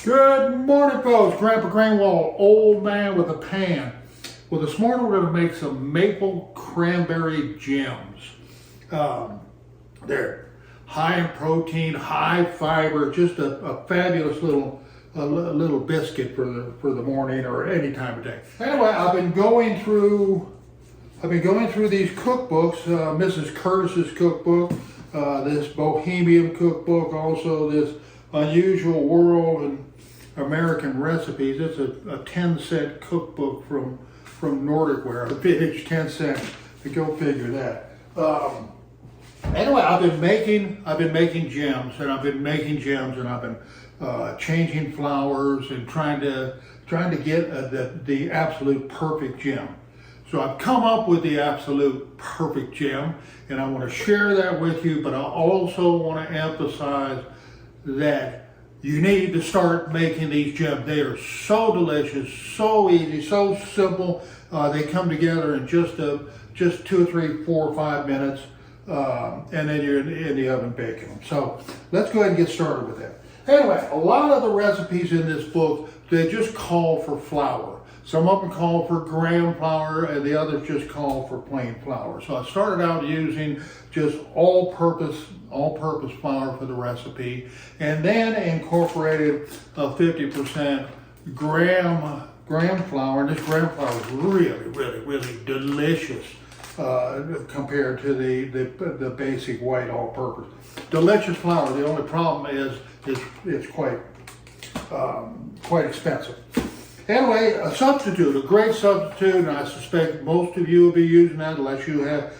Good morning, folks. Grandpa Greenwald, old man with a pan. Well, this morning we're going to make some maple cranberry gems. They're high in protein, high fiber, just a fabulous little biscuit for the morning or any time of day. Anyway, I've been going through these cookbooks, Mrs. Curtis's cookbook, this Bohemian cookbook, also this Unusual World and American Recipes. It's a 10-cent cookbook from Nordic Ware. The vintage 10 cents. Go figure that. Anyway, I've been making gems, and I've been changing flours and trying to get the absolute perfect gem. So I've come up with the absolute perfect gem, and I want to share that with you, but I also want to emphasize that you need to start making these gems. They are so delicious, so easy, so simple. They come together in just 2, 3, 4, 5 minutes, and then you're in the oven baking them. So let's go ahead and get started with that. Anyway, a lot of the recipes in this book, they just call for flour. Some of them call for graham flour, and the others just call for plain flour. So I started out using just all-purpose flour for the recipe, and then incorporated a 50% graham flour. And this graham flour is really delicious compared to the basic white all-purpose. Delicious flour. The only problem is it's quite expensive. Anyway, a great substitute, and I suspect most of you will be using that unless you have,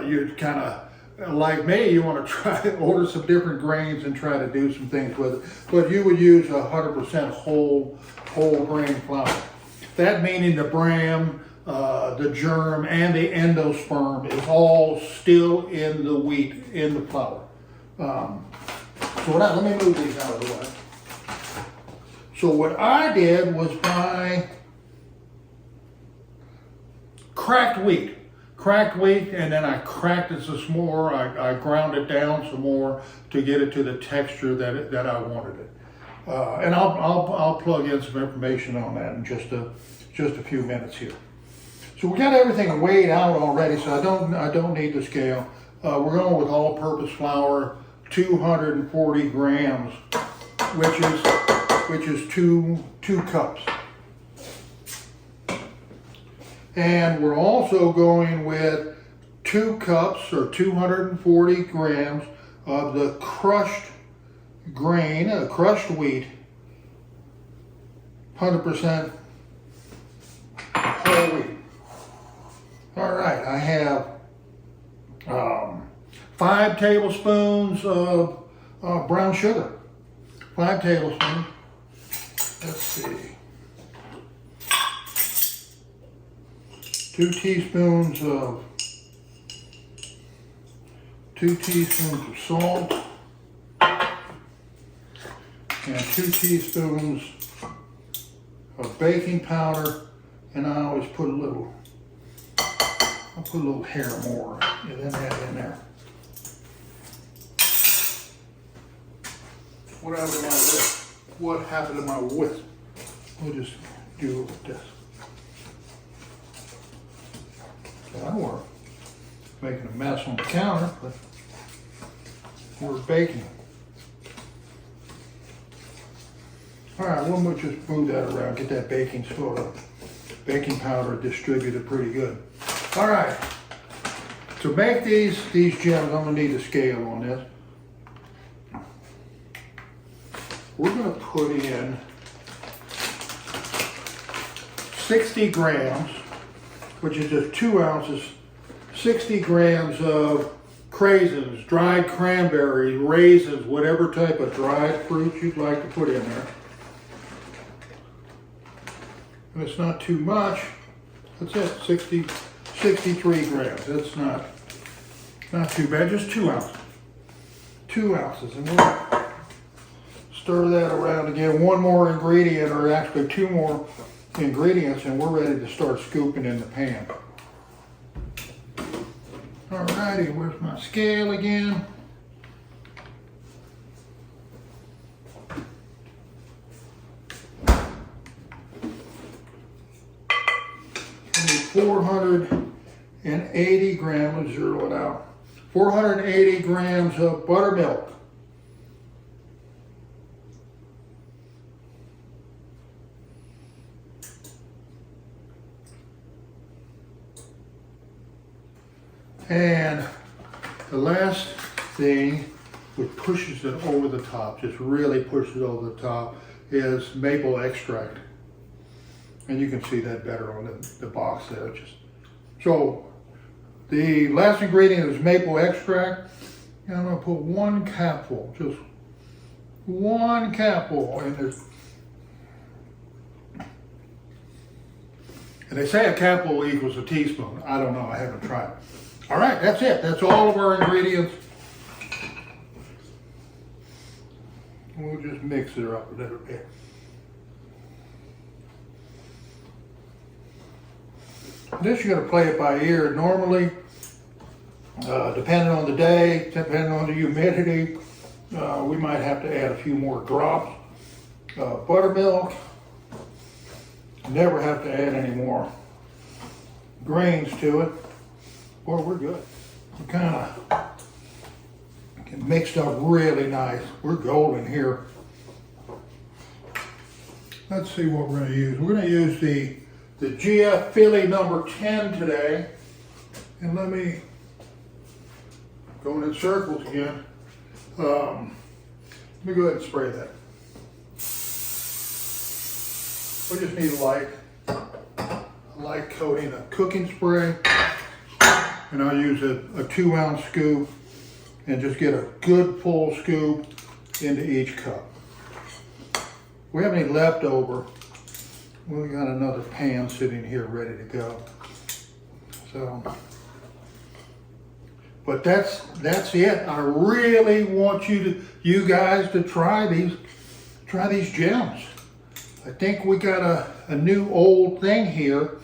you're kind of like me, you want to try to order some different grains and try to do some things with it. But you would use 100% whole grain flour. That meaning the bran, the germ, and the endosperm is all still in the wheat, in the flour. So let me move these out of the way. So what I did was buy cracked wheat, and then I cracked it some more. I ground it down some more to get it to the texture that I wanted it. And I'll plug in some information on that in just a few minutes here. So we got everything weighed out already, so I don't need the scale. We're going with all-purpose flour, 240 grams, which is two cups. And we're also going with 2 cups or 240 grams of the crushed grain, crushed wheat, 100% whole wheat. All right, I have 5 tablespoons of brown sugar. 5 tablespoons. Let's see. 2 teaspoons of salt, and 2 teaspoons of baking powder, and I always put a little hair more than that in there. What happened to my whisk? We'll just do it with this. That'll work. Making a mess on the counter, but we're baking. All right, we'll just move that around, get that baking baking powder distributed pretty good. All right, to make these gems, I'm gonna need a scale on this. We're going to put in 60 grams, which is just 2 ounces, 60 grams of craisins, dried cranberry, raisins, whatever type of dried fruit you'd like to put in there. And it's not too much. That's it, 63 grams. That's not too bad, just 2 ounces. 2 ounces, and we'll stir that around again. One more ingredient, or actually 2 more ingredients, and we're ready to start scooping in the pan. Alrighty, where's my scale again? 480 grams, let's zero it out, 480 grams of buttermilk. And the last thing, which pushes it over the top, just really pushes it over the top, is maple extract. And you can see that better on the box there. So the last ingredient is maple extract. And I'm gonna put 1 capful, just 1 capful in this. And they say a capful equals a teaspoon. I don't know, I haven't tried. All right, that's it. That's all of our ingredients. We'll just mix it up a little bit. This you're going to play it by ear. Normally, depending on the day, depending on the humidity, we might have to add a few more drops. Buttermilk, never have to add any more grains to it. Boy, we're good. We kind of can mix up really nice. We're golden here. Let's see what we're going to use. We're going to use the GF Filley number 10 today. And let me go in circles again. Let me go ahead and spray that. We just need a light coating of cooking spray. And I'll use a 2-ounce scoop and just get a good full scoop into each cup. If we have any leftover, we got another pan sitting here ready to go. So, but that's it. I really want you guys to try these gems. I think we got a new old thing here,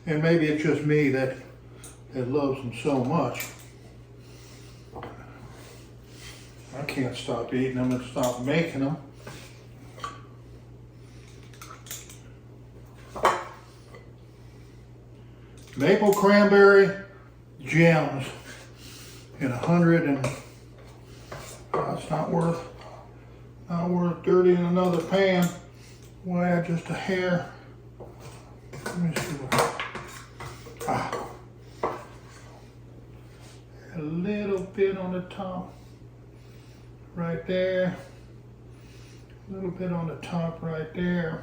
and maybe it's just me that loves them so much. I can't stop eating them and stop making them. Maple cranberry gems in 100 and it's not worth dirtying another pan. We'll add just a hair. Let me see a little bit on the top, right there. A little bit on the top right there.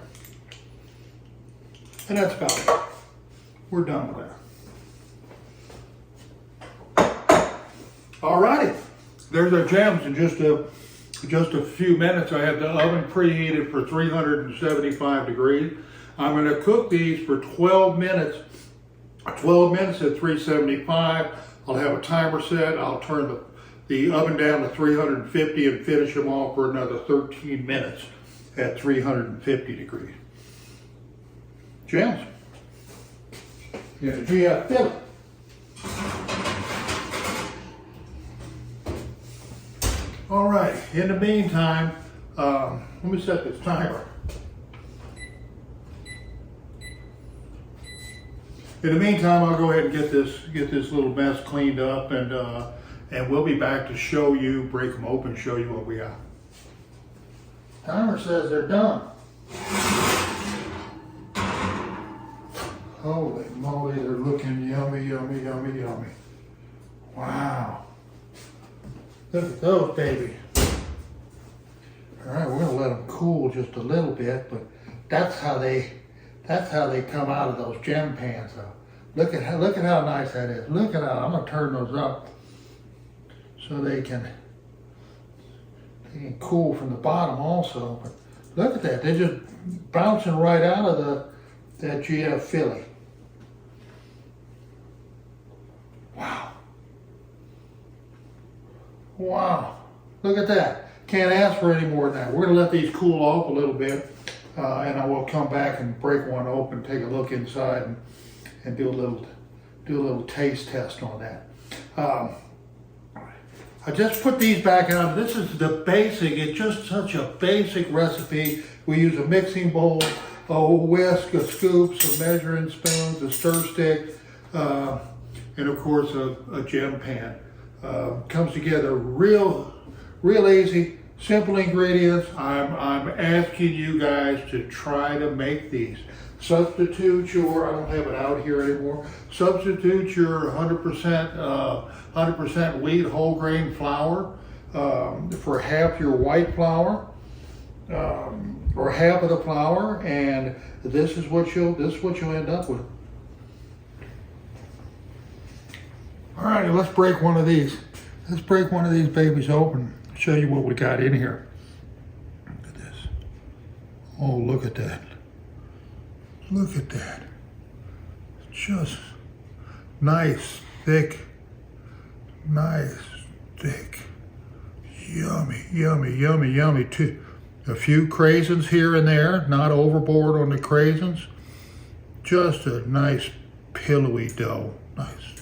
And that's about it. We're done with that. All righty, there's our gems in just a few minutes. I have the oven preheated for 375 degrees. I'm going to cook these for 12 minutes. 12 minutes at 375. I'll have a timer set. I'll turn the oven down to 350 and finish them off for another 13 minutes at 350 degrees. Gems. Yeah, GF Filley. All right, in the meantime, let me set this timer. In the meantime, I'll go ahead and get this little mess cleaned up, and we'll be back to show you, break them open, show you what we got. Timer says they're done. Holy moly, they're looking yummy, yummy, yummy, yummy. Wow. Look at those, baby. All right, we're gonna let them cool just a little bit, but that's how they come out of those gem pans, though. Look at how nice that is. Look at that. I'm gonna turn those up so they can cool from the bottom also. But look at that. They're just bouncing right out of that GF Filley. Wow. Wow. Look at that. Can't ask for any more than that. We're gonna let these cool off a little bit. And I will come back and break one open, take a look inside, and do a little taste test on that. I just put these back out. This is the basic. It's just such a basic recipe. We use a mixing bowl a whisk, a scoop, some measuring spoons, a stir stick, and of course a gem pan. Comes together real easy, simple ingredients. I'm asking you guys to try to make these. Substitute your, I don't have it out here anymore, substitute your 100% wheat whole grain flour for half your white flour, or half of the flour, and this is what you'll end up with. All right, let's break one of these. Let's break one of these babies open. Show you what we got in here. Look at this. Oh, look at that. Look at that. Just nice, thick, yummy, yummy, yummy, yummy too. A few craisins here and there, not overboard on the craisins. Just a nice pillowy dough, nice.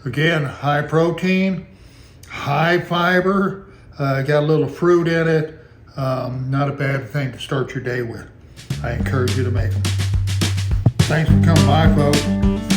Again, high protein, high fiber, got a little fruit in it. Not a bad thing to start your day with. I encourage you to make them. Thanks for coming by, folks.